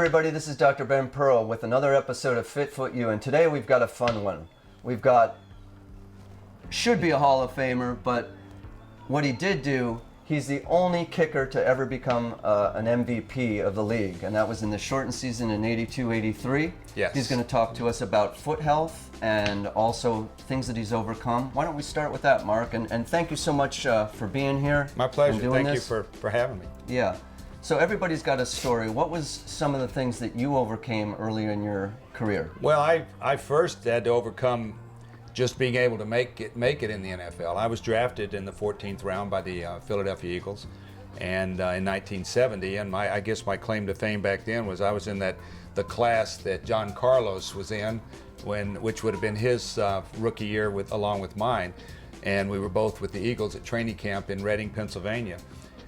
everybody, this is Dr. Ben Pearl with another episode of Fitfoot U, and today we've got a fun one. We've got, should be a Hall of Famer, but what he did do, he's the only kicker to ever become an MVP of the league, and that was in the shortened season in 82-83. Yes. He's going to talk to us about foot health and also things that he's overcome. Why don't we start with that, Mark? And thank you so much for being here. My pleasure. And doing Thank this. you for having me. Yeah. So everybody's got a story. What was some of the things that you overcame earlier in your career? Well, I first had to overcome just being able to make it in the NFL. I was drafted in the 14th round by the Philadelphia Eagles, and in 1970. And I guess my claim to fame back then was I was in the class that John Carlos was in, which would have been his rookie year along with mine, and we were both with the Eagles at training camp in Reading, Pennsylvania.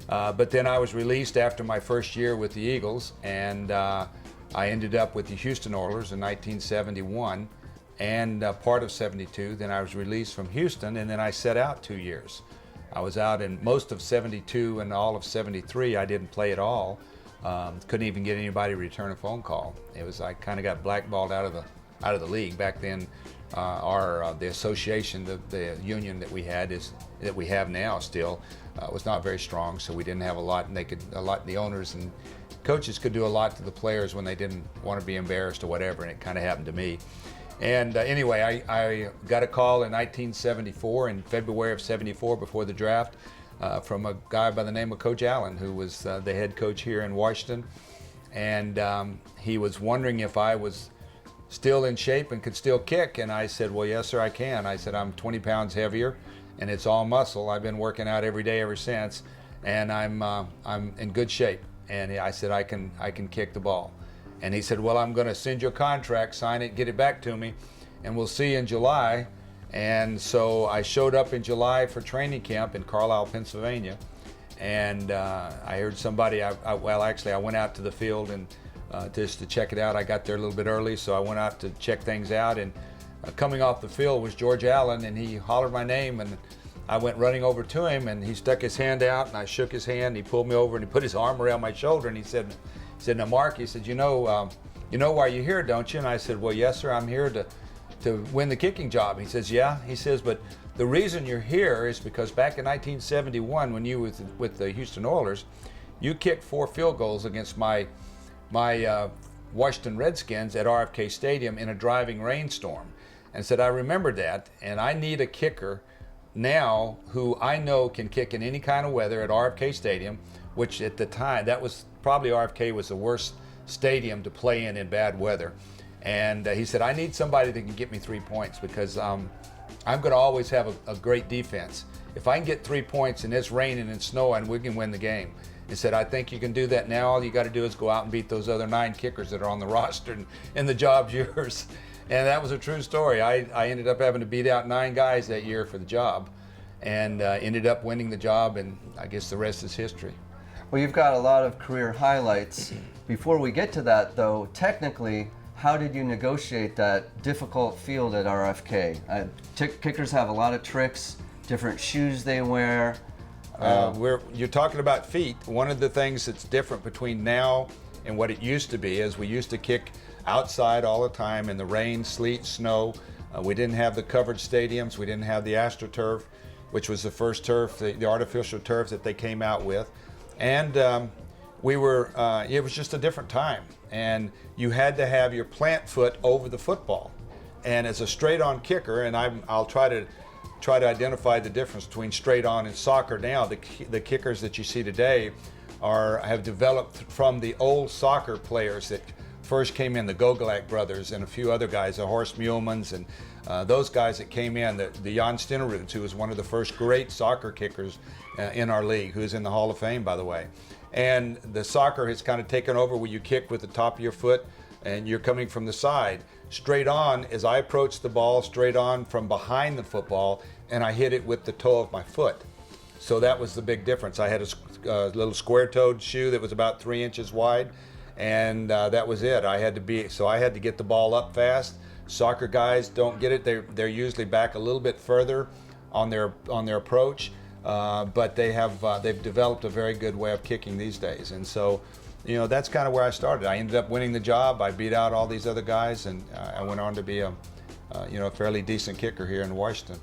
But then I was released after my first year with the Eagles, and I ended up with the Houston Oilers in 1971 and part of 72. Then I was released from Houston, and then I set out 2 years. I was out in most of 72 and all of 73. I didn't play at all. Couldn't even get anybody to return a phone call. I kind of got blackballed out of the league. Back then, the association, the union that we had that we have now still, was not very strong, so we didn't have a lot, and the owners and coaches could do a lot to the players when they didn't want to be embarrassed or whatever, and it kind of happened to me. And anyway, I got a call in 1974, in February of 74, before the draft, from a guy by the name of Coach Allen, who was the head coach here in Washington, and he was wondering if I was still in shape and could still kick, and I said, well, yes, sir, I can. I said, I'm 20 pounds heavier, and it's all muscle. I've been working out every day ever since, and I'm in good shape. And I said, I can kick the ball. And he said, well, I'm going to send you a contract, sign it, get it back to me, and we'll see you in July. And so I showed up in July for training camp in Carlisle, Pennsylvania, and I heard somebody. I went out to the field and just to check it out. I got there a little bit early, so I went out to check things out, and coming off the field was George Allen, and he hollered my name, and I went running over to him, and he stuck his hand out, and I shook his hand. He pulled me over, and he put his arm around my shoulder, and he said, now, Mark, he said, you know why you're here, don't you? And I said, well, yes, sir, I'm here to win the kicking job. He says, yeah. He says, but the reason you're here is because back in 1971, when you were with the Houston Oilers, you kicked 4 field goals against my Washington Redskins at RFK Stadium in a driving rainstorm. And said, I remember that, and I need a kicker now who I know can kick in any kind of weather at RFK Stadium, which at the time, that was probably RFK was the worst stadium to play in bad weather. And he said, I need somebody that can get me 3 points, because I'm going to always have a great defense. If I can get 3 points and it's raining and snowing, we can win the game. He said, I think you can do that now. All you got to do is go out and beat those other 9 kickers that are on the roster, and the job's yours. And that was a true story. I ended up having to beat out 9 guys that year for the job, and ended up winning the job, and I guess the rest is history. Well, you've got a lot of career highlights. Before we get to that, though, technically, how did you negotiate that difficult field at RFK? Kickers have a lot of tricks, different shoes they wear. You're talking about feet. One of the things that's different between now and what it used to be is we used to kick outside all the time in the rain, sleet, snow. We didn't have the covered stadiums. We didn't have the AstroTurf, which was the first turf, the artificial turf that they came out with. And it was just a different time. And you had to have your plant foot over the football. And as a straight-on kicker, and I'll try to identify the difference between straight-on and soccer now. The kickers that you see today have developed from the old soccer players that first came in, the Gogolak brothers and a few other guys, the Horst Muhlmans, and those guys that came in, the Jan Stenerud, who was one of the first great soccer kickers in our league, who's in the Hall of Fame, by the way. And the soccer has kind of taken over where you kick with the top of your foot and you're coming from the side. Straight on, as I approached the ball, straight on from behind the football, and I hit it with the toe of my foot. So that was the big difference. I had a little square-toed shoe that was about 3 inches wide, and that was it. I had to get the ball up fast. Soccer guys don't get it. They're usually back a little bit further on their approach, but they've developed a very good way of kicking these days. And so that's kind of where I started. I ended up winning the job. I beat out all these other guys, and I went on to be a fairly decent kicker here in Washington.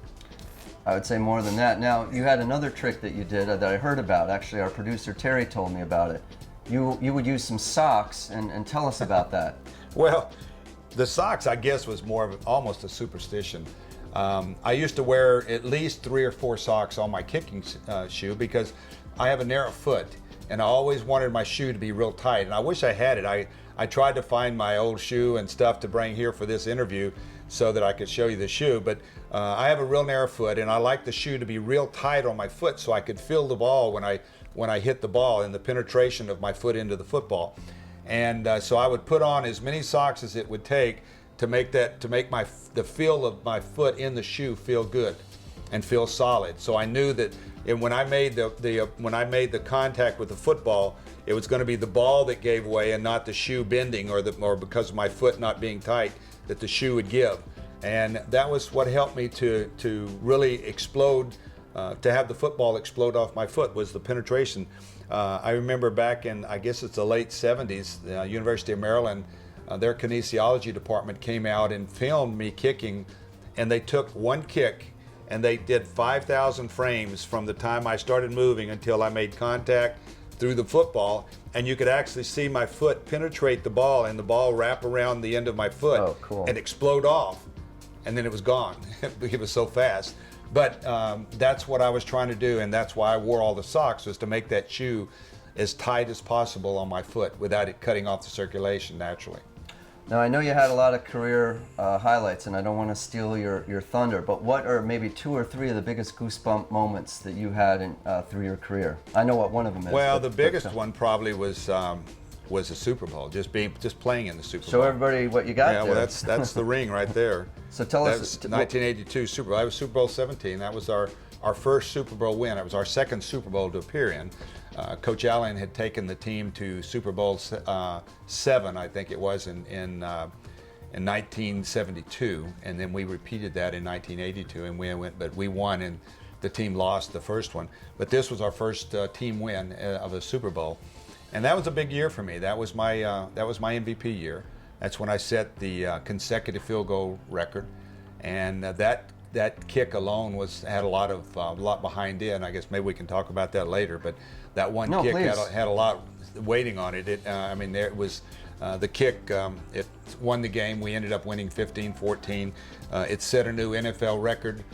I would say more than that. Now, you had another trick that you did that I heard about. Actually, our producer Terry told me about it. You would use some socks, and tell us about that. Well, the socks, I guess, was more of almost a superstition. I used to wear at least 3 or 4 socks on my kicking shoe because I have a narrow foot, and I always wanted my shoe to be real tight. And I wish I had it. I tried to find my old shoe and stuff to bring here for this interview so that I could show you the shoe. But I have a real narrow foot, and I like the shoe to be real tight on my foot so I could feel the ball when I hit the ball and the penetration of my foot into the football. And so I would put on as many socks as it would take to make the feel of my foot in the shoe feel good and feel solid. So I knew that when I made the contact with the football, it was going to be the ball that gave way and not the shoe bending or because of my foot not being tight that the shoe would give. And that was what helped me to really explode, to have the football explode off my foot, was the penetration. I remember back in, I guess it's the late 70s, the University of Maryland, their kinesiology department came out and filmed me kicking, and they took one kick and they did 5,000 frames from the time I started moving until I made contact through the football, and you could actually see my foot penetrate the ball and the ball wrap around the end of my foot and explode off, and then it was gone. It was so fast. But that's what I was trying to do, and that's why I wore all the socks, was to make that shoe as tight as possible on my foot without it cutting off the circulation naturally. Now, I know you had a lot of career highlights, and I don't want to steal your thunder, but what are maybe 2 or 3 of the biggest goosebump moments that you had through your career? I know what one of them is. Well, the biggest one probably was the Super Bowl, just playing in the Super Bowl. Show everybody what you got there. Yeah, well, that's the ring right there. So tell us. That's 1982 Super Bowl. I was Super Bowl 17. That was our first Super Bowl win. It was our second Super Bowl to appear in. Coach Allen had taken the team to Super Bowl 7, I think it was, in 1972, and then we repeated that in 1982, and we won, and the team lost the first one. But this was our first team win of a Super Bowl, and that was a big year for me. That was my MVP year. That's when I set the consecutive field goal record, and that kick alone had a lot behind it, and I guess maybe we can talk about that later. But that one kick had a lot waiting on it. There was the kick. It won the game. We ended up winning 15-14. It set a new NFL record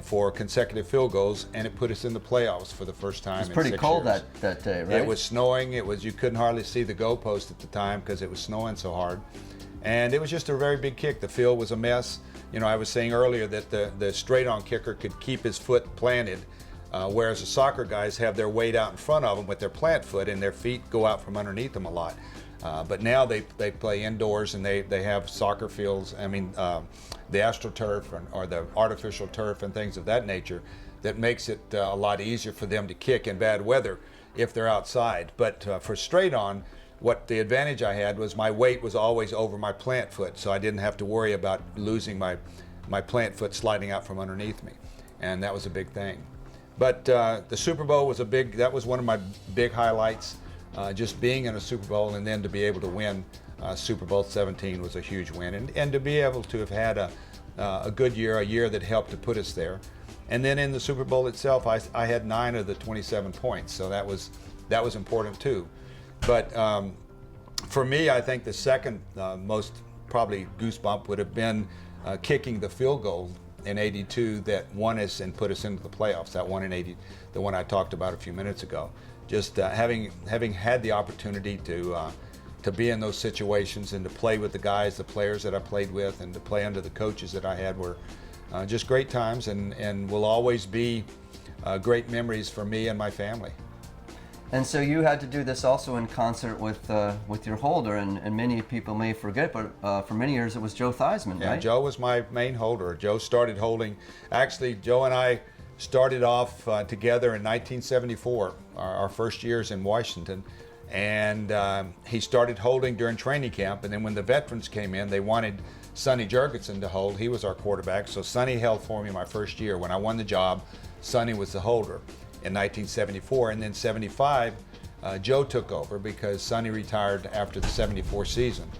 for consecutive field goals, and it put us in the playoffs for the first time. It was pretty cold years. that day, right? It was snowing. You couldn't hardly see the goalpost at the time because it was snowing so hard, and it was just a very big kick. The field was a mess. I was saying earlier that the straight-on kicker could keep his foot planted, whereas the soccer guys have their weight out in front of them with their plant foot, and their feet go out from underneath them a lot. But now they play indoors, and they have soccer fields. The AstroTurf or the artificial turf and things of that nature that makes it a lot easier for them to kick in bad weather if they're outside. But for straight-on, what the advantage I had was my weight was always over my plant foot, so I didn't have to worry about losing my plant foot sliding out from underneath me, and that was a big thing. But the Super Bowl was that was one of my big highlights, just being in a Super Bowl, and then to be able to win Super Bowl 17 was a huge win, and to be able to have had a good year, a year that helped to put us there. And then in the Super Bowl itself, I had 9 of the 27 points, so that was important too. But for me, I think the second most probably goosebump would have been kicking the field goal in '82 that won us and put us into the playoffs. That one in '80, the one I talked about a few minutes ago. Just having had the opportunity to be in those situations and to play with the players that I played with, and to play under the coaches that I had were just great times, and will always be great memories for me and my family. And so you had to do this also in concert with your holder, and many people may forget, but for many years it was Joe Theismann, yeah, right? Joe was my main holder. Joe started holding. Actually, Joe and I started off together in 1974, our first years in Washington, and he started holding during training camp. And then when the veterans came in, they wanted Sonny Jurgensen to hold. He was our quarterback, so Sonny held for me my first year. When I won the job, Sonny was the holder in 1974, and then 75, Joe took over because Sonny retired after the '74 season.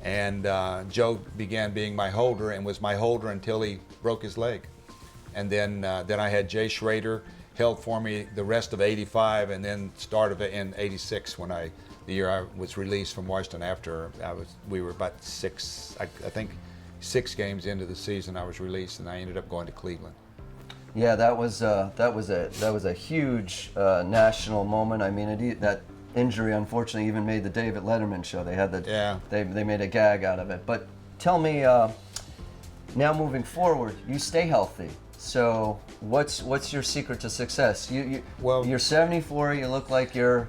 And Joe began being my holder and was my holder until he broke his leg. And then I had Jay Schrader held for me the rest of '85, and then started in '86 when the year I was released from Washington after we were about I think 6 games into the season I was released, and I ended up going to Cleveland. Yeah, that was a huge national moment. I mean, that injury unfortunately even made the David Letterman show. They had they made a gag out of it. But tell me, now moving forward, you stay healthy. So what's your secret to success? Well, you're 74. You look like you're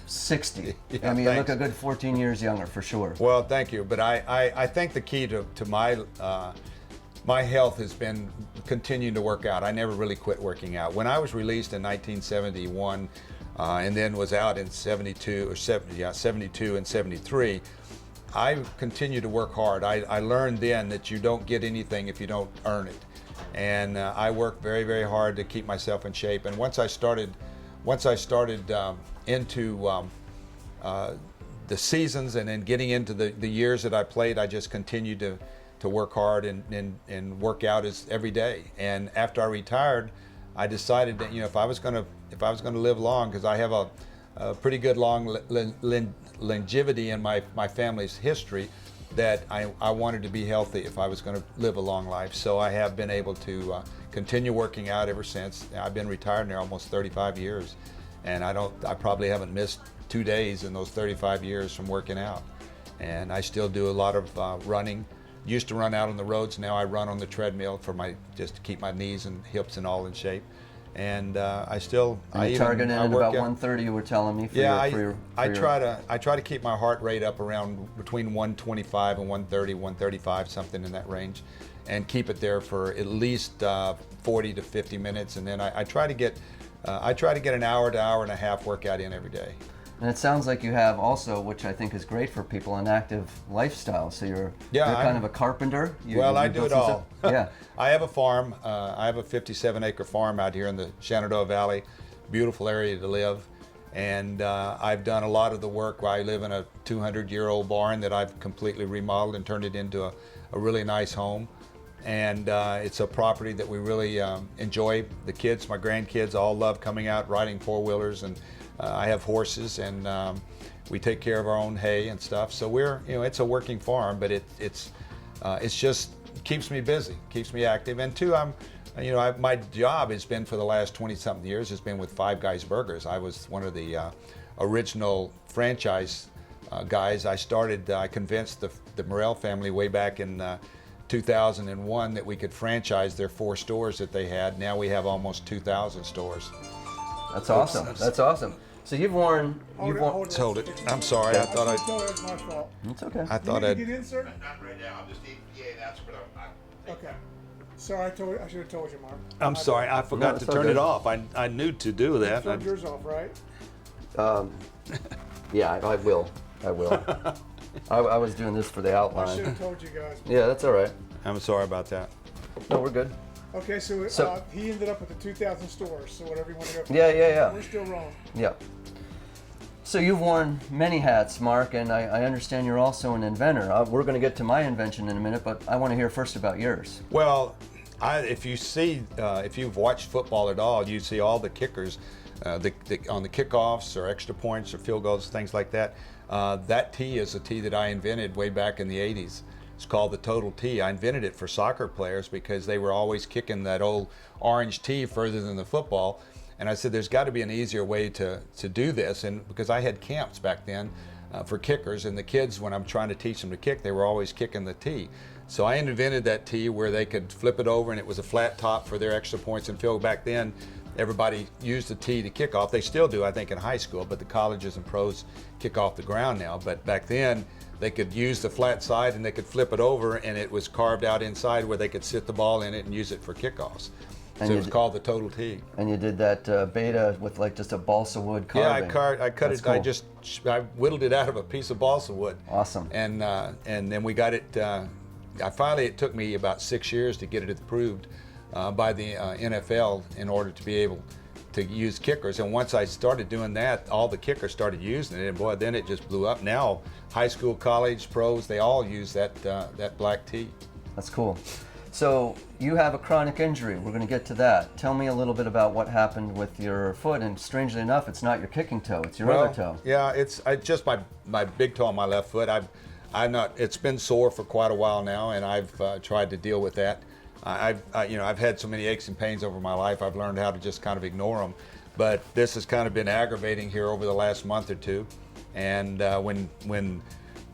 60. Yeah, I mean, thanks. you look a good 14 years younger for sure. Well, thank you. But I think the key to my health has been continuing to work out. I never really quit working out. When I was released in 1971, and then was out in 72 and 73, I continued to work hard. I learned then that you don't get anything if you don't earn it. And I worked very, very hard to keep myself in shape. And once I started into the seasons and then getting into the years that I played, I just continued to work hard and work out every day. And after I retired, I decided that if I was going to live long, because I have a pretty good long longevity in my family's history, that I wanted to be healthy if I was going to live a long life. So I have been able to continue working out ever since. I've been retired now almost 35 years, and I probably haven't missed 2 days in those 35 years from working out. And I still do a lot of running. Used to run out on the roads. Now I run on the treadmill just to keep my knees and hips and all in shape. And I targeting at about 130. You were telling me. I try to keep my heart rate up around between 125 and 130, 135, something in that range, and keep it there for at least 40 to 50 minutes. And then I try to get an hour to hour and a half workout in every day. And it sounds like you have also, which I think is great for people, an active lifestyle. So you're kind of a carpenter. I do it all. Yeah. I have a farm. I have a 57-acre farm out here in the Shenandoah Valley. Beautiful area to live. And I've done a lot of the work. I live in a 200-year-old barn that I've completely remodeled and turned it into a really nice home. And it's a property that we really enjoy. The kids, my grandkids, all love coming out riding four-wheelers, and I have horses, and we take care of our own hay and stuff. So it's a working farm, but it's just keeps me busy, keeps me active. And two, my job has been for the last 20-something years has been with Five Guys Burgers. I was one of the original franchise guys. I convinced the Morrell family way back in 2001 that we could franchise their 4 stores that they had. Now we have almost 2,000 stores. That's awesome. That's awesome. So you've worn. Hold it. I'm sorry. Yeah. I thought No, that's my fault. It's okay. I thought You I'd. need to get in, sir? Not right now. I'm just EPA. That's what I'm. Okay. Sorry, I should have told you, Mark. I'm sorry. I forgot No, to it's turn okay. it off. I knew to do that. Turned yours off, right? Yeah, I will. I was doing this for the I outline. should have told you guys. Yeah, that's all right. I'm sorry about that. No, we're good. Okay, so he ended up with the 2,000 stores, so whatever you want to go for. Yeah. We're still rolling. Yeah. So you've worn many hats, Mark, and I understand you're also an inventor. We're going to get to my invention in a minute, but I want to hear first about yours. Well, if you've watched football at all, you see all the kickers on the kickoffs or extra points or field goals, things like that. That tee is a tee that I invented way back in the 80s. It's called the Total Tee. I invented it for soccer players because they were always kicking that old orange tee further than the football. And I said, there's got to be an easier way to do this. And because I had camps back then for kickers, and the kids, when I'm trying to teach them to kick, they were always kicking the tee. So I invented that tee where they could flip it over and it was a flat top for their extra points and field. Back then, everybody used the tee to kick off. They still do, I think, in high school, but the colleges and pros kick off the ground now. But back then, they could use the flat side and they could flip it over, and it was carved out inside where they could sit the ball in it and use it for kickoffs. So it was called the Total Tee. And you did that beta with like just a balsa wood carving. Yeah, I cut That's it. cool. I whittled it out of a piece of balsa wood. Awesome. And then we got it. It took me about 6 years to get it approved by the NFL in order to be able to use kickers. And once I started doing that, all the kickers started using it, and boy, then it just blew up. Now, high school, college, pros, they all use that black tea. That's cool. So you have a chronic injury. We're going to get to that. Tell me a little bit about what happened with your foot. And strangely enough, it's not your kicking toe; it's your other toe. Yeah, it's just my big toe on my left foot. I'm not. It's been sore for quite a while now, and I've tried to deal with that. I've had so many aches and pains over my life. I've learned how to just kind of ignore them. But this has kind of been aggravating here over the last month or two. And when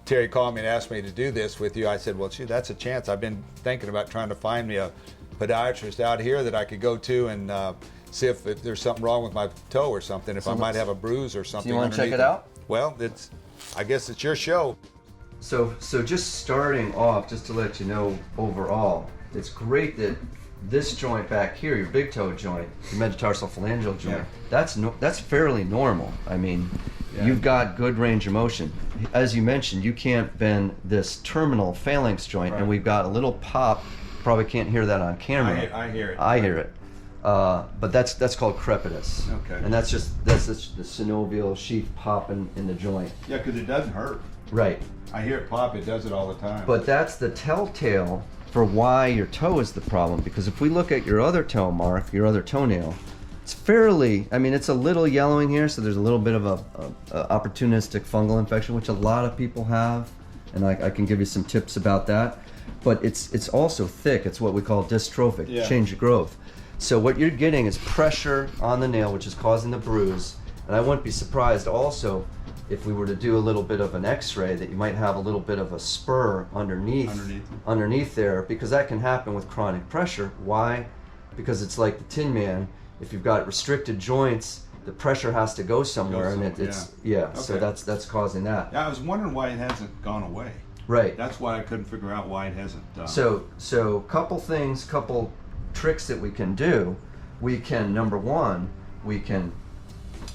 Terry called me and asked me to do this with you, I said, well, gee, that's a chance. I've been thinking about trying to find me a podiatrist out here that I could go to and see if there's something wrong with my toe or something, if I might have a bruise or something. Do you want to check it underneath out? Well, I guess it's your show. So just starting off, just to let you know overall, it's great that this joint back here, your big toe joint, your metatarsal phalangeal joint, that's fairly normal. I mean, you've got good range of motion. As you mentioned, you can't bend this terminal phalanx joint, and we've got a little pop. Probably can't hear that on camera. I hear it. I hear it. But that's called crepitus. Okay. And that's just the synovial sheath popping in the joint. Yeah, because it doesn't hurt. Right. I hear it pop. It does it all the time. But that's the telltale for why your toe is the problem. Because if we look at your other toe, Mark, your other toenail, it's fairly, I mean, it's a little yellowing here, so there's a little bit of a opportunistic fungal infection, which a lot of people have, and I can give you some tips about that. But it's also thick. It's what we call dystrophic, change of growth. So what you're getting is pressure on the nail, which is causing the bruise. And I wouldn't be surprised also if we were to do a little bit of an x-ray that you might have a little bit of a spur underneath there, because that can happen with chronic pressure. Why? Because it's like the Tin Man. If you've got restricted joints, the pressure has to go somewhere, so that's causing that. Yeah, I was wondering why it hasn't gone away. Right. That's why I couldn't figure out why it hasn't. So couple tricks that we can do. We can, number one, we can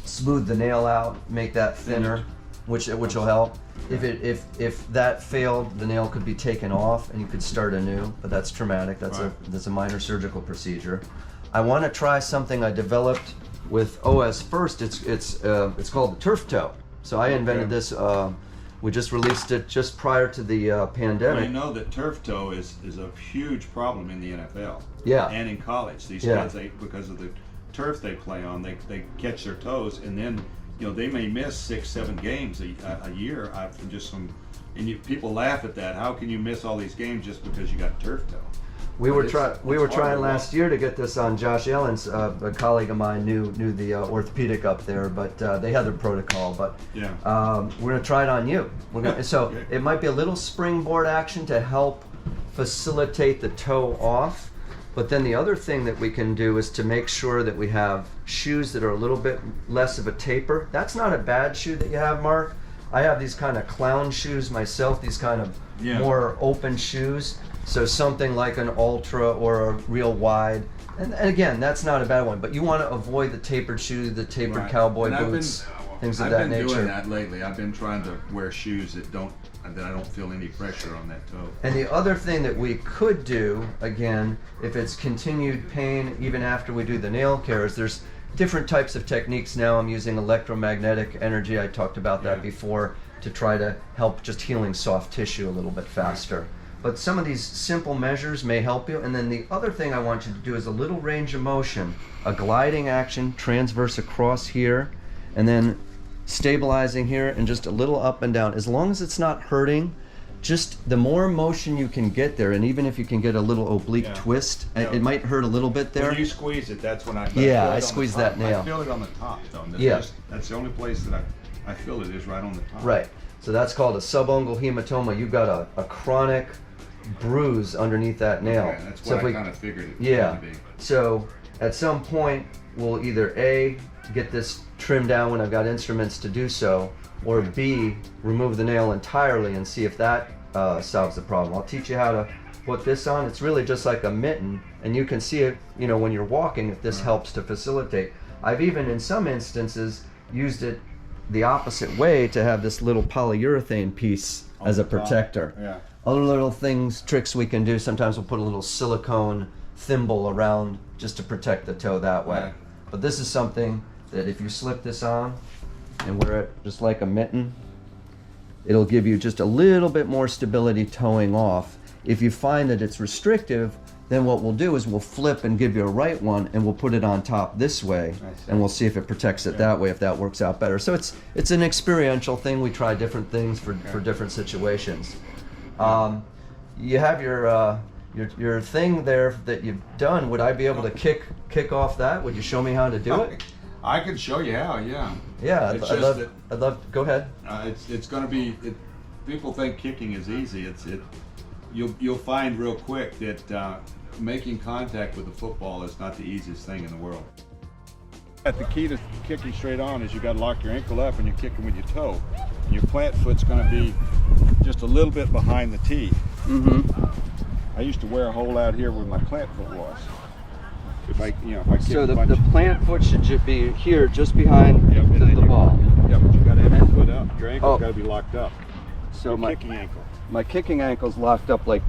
smooth the nail out, make that thinner, which will help. If that failed, the nail could be taken off and you could start anew, but that's traumatic. That's a minor surgical procedure. I want to try something I developed with OS first. It's called the turf toe. So I invented this. We just released it just prior to the pandemic. I know that turf toe is a huge problem in the NFL. Yeah. And in college, these kids, because of the turf they play on, they catch their toes, and then they may miss 6-7 games a year from just some. And people laugh at that. How can you miss all these games just because you got turf toe? We were trying last year to get this on. Josh Allen's a colleague of mine knew the orthopedic up there, but they had their protocol. But we're gonna try it on you. It might be a little springboard action to help facilitate the toe off. But then the other thing that we can do is to make sure that we have shoes that are a little bit less of a taper. That's not a bad shoe that you have, Mark. I have these kind of clown shoes myself, these kind of more open shoes. So something like an Ultra or a real wide. And again, that's not a bad one, but you want to avoid the tapered shoe, the tapered cowboy boots, things of that nature. I've been doing that lately. I've been trying to wear shoes that I don't feel any pressure on that toe. And the other thing that we could do, again, if it's continued pain even after we do the nail care, is there's different types of techniques now. I'm using electromagnetic energy. I talked about that before to try to help just healing soft tissue a little bit faster. But some of these simple measures may help you. And then the other thing I want you to do is a little range of motion, a gliding action, transverse across here, and then stabilizing here, and just a little up and down. As long as it's not hurting, just the more motion you can get there, and even if you can get a little oblique twist, it might hurt a little bit there. When you squeeze it, that's when I I squeeze that nail. I feel it on the top, though. That's the only place that I feel it is right on the top. Right. So that's called a subungual hematoma. You've got a chronic bruise underneath that nail. Okay, that's what I kind of figured it would be. So at some point, we'll either A, get this trimmed down when I've got instruments to do so, or B, remove the nail entirely and see if that solves the problem. I'll teach you how to put this on. It's really just like a mitten, and you can see it, when you're walking, if this helps to facilitate. I've even, in some instances, used it the opposite way to have this little polyurethane piece as a protector. Yeah. Other little tricks we can do. Sometimes we'll put a little silicone thimble around just to protect the toe that way. But this is something that if you slip this on and wear it just like a mitten, it'll give you just a little bit more stability towing off. If you find that it's restrictive, then what we'll do is we'll flip and give you a right one, and we'll put it on top this way, and we'll see if it protects it that way, if that works out better. So it's an experiential thing. We try different things for different situations. You have your thing there that you've done. Would I be able to kick off that? Would you show me how to do it? I can show you how. Yeah. Yeah, It's I'd just love. Go ahead. It's going to be. People think kicking is easy. You'll find real quick that making contact with the football is not the easiest thing in the world. The key to kicking straight on is you got to lock your ankle up and you're kicking with your toe. And your plant foot's going to be just a little bit behind the tee. I used to wear a hole out here where my plant foot was. If I kick So a the bunch, plant foot should be here, just behind and then the ball. Yeah, but you got to have your foot up. Your ankle's got to be locked up. So Your my kicking ankle. my kicking ankle's locked up like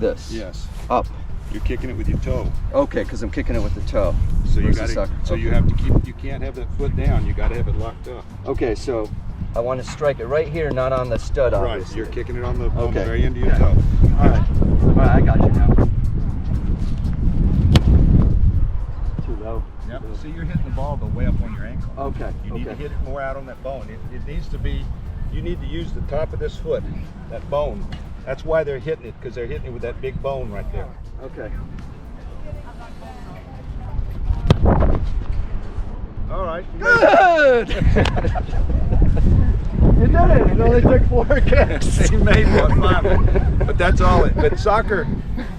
this. Yes. Up. You're kicking it with your toe. Okay, because I'm kicking it with the toe. So you versus got to. sucker. So you have to keep. You can't have that foot down. You got to have it locked up. Okay, so I want to strike it right here, not on the stud, Right. obviously. You're kicking it on the Okay. very end of your toe. All right, I got you now. Too low. Yep. See, you're hitting the ball but way up on your ankle. Okay. You need to hit it more out on that bone. It needs to be. You need to use the top of this foot, that bone. That's why they're hitting it, because they're hitting it with that big bone right there. Okay. All right. Good. You did it. It only took 4 kicks. He made one finally. But that's all. But soccer,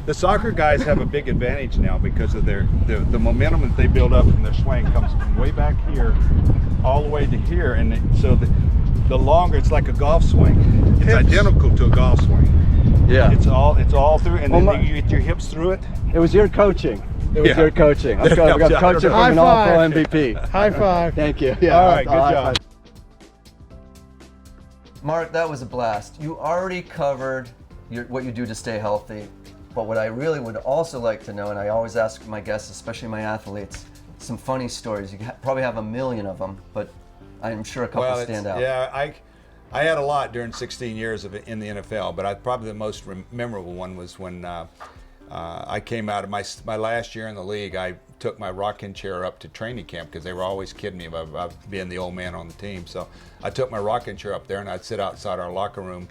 the soccer guys have a big advantage now because of the momentum that they build up from their swing comes from way back here all the way to here, and so the longer it's like a golf swing. It's identical to a golf swing. Yeah. It's all through, and Well, then you get your hips through it. It was your coaching. It was Yeah. your coaching. I'm That coaching helps out. from High an all-pro five. MVP. High five. Thank you. Yeah. All right, good high job. five. Mark, that was a blast. You already covered what you do to stay healthy, but what I really would also like to know, and I always ask my guests, especially my athletes, some funny stories. You probably have a million of them, but I'm sure a couple stand out. Yeah, I had a lot during 16 years of it in the NFL, but probably the most memorable one was when I came out of my last year in the league. I took my rocking chair up to training camp because they were always kidding me about being the old man on the team. So I took my rocking chair up there and I'd sit outside our locker room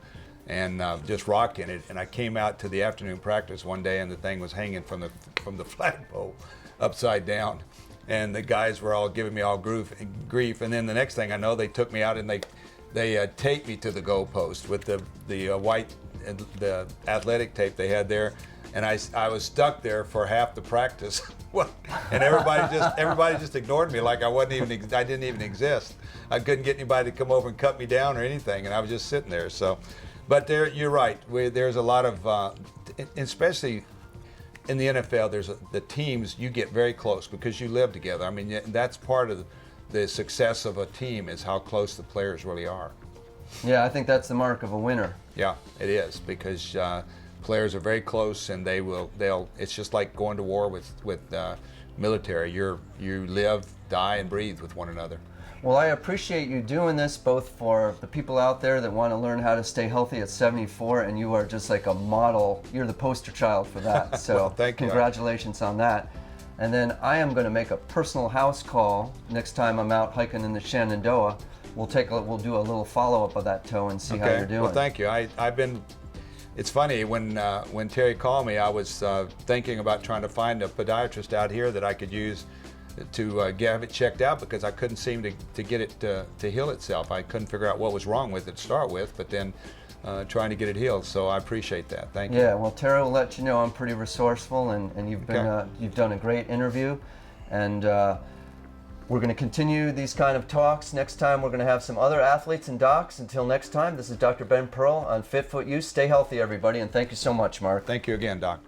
and just rock in it. And I came out to the afternoon practice one day and the thing was hanging from the flagpole upside down. And the guys were all giving me all grief. And then the next thing I know, they took me out and they taped me to the goalpost with the white, the athletic tape they had there. And I was stuck there for half the practice, and everybody just ignored me like I didn't even exist. I couldn't get anybody to come over and cut me down or anything, and I was just sitting there. So, but you're right. There's a lot of, especially in the NFL. The teams, you get very close because you live together. I mean, that's part of the success of a team is how close the players really are. Yeah, I think that's the mark of a winner. Yeah, it is because. Players are very close, and they'll. It's just like going to war with military. You live, die, and breathe with one another. Well, I appreciate you doing this, both for the people out there that want to learn how to stay healthy at 74, and you are just like a model. You're the poster child for that. So Well, thank you. Congratulations on that. And then I am going to make a personal house call next time I'm out hiking in the Shenandoah. We'll do a little follow-up of that toe and see how you're doing. Well, thank you. I've been. It's funny, when Terry called me, I was thinking about trying to find a podiatrist out here that I could use to have it checked out because I couldn't seem to get it to heal itself. I couldn't figure out what was wrong with it to start with, but then trying to get it healed. So I appreciate that. Thank you. Yeah, well, Terry will let you know I'm pretty resourceful, and you've been you've done a great interview, and we're going to continue these kind of talks. Next time, we're going to have some other athletes and docs. Until next time, this is Dr. Ben Pearl on Fit Foot You. Stay healthy, everybody, and thank you so much, Mark. Thank you again, Doc.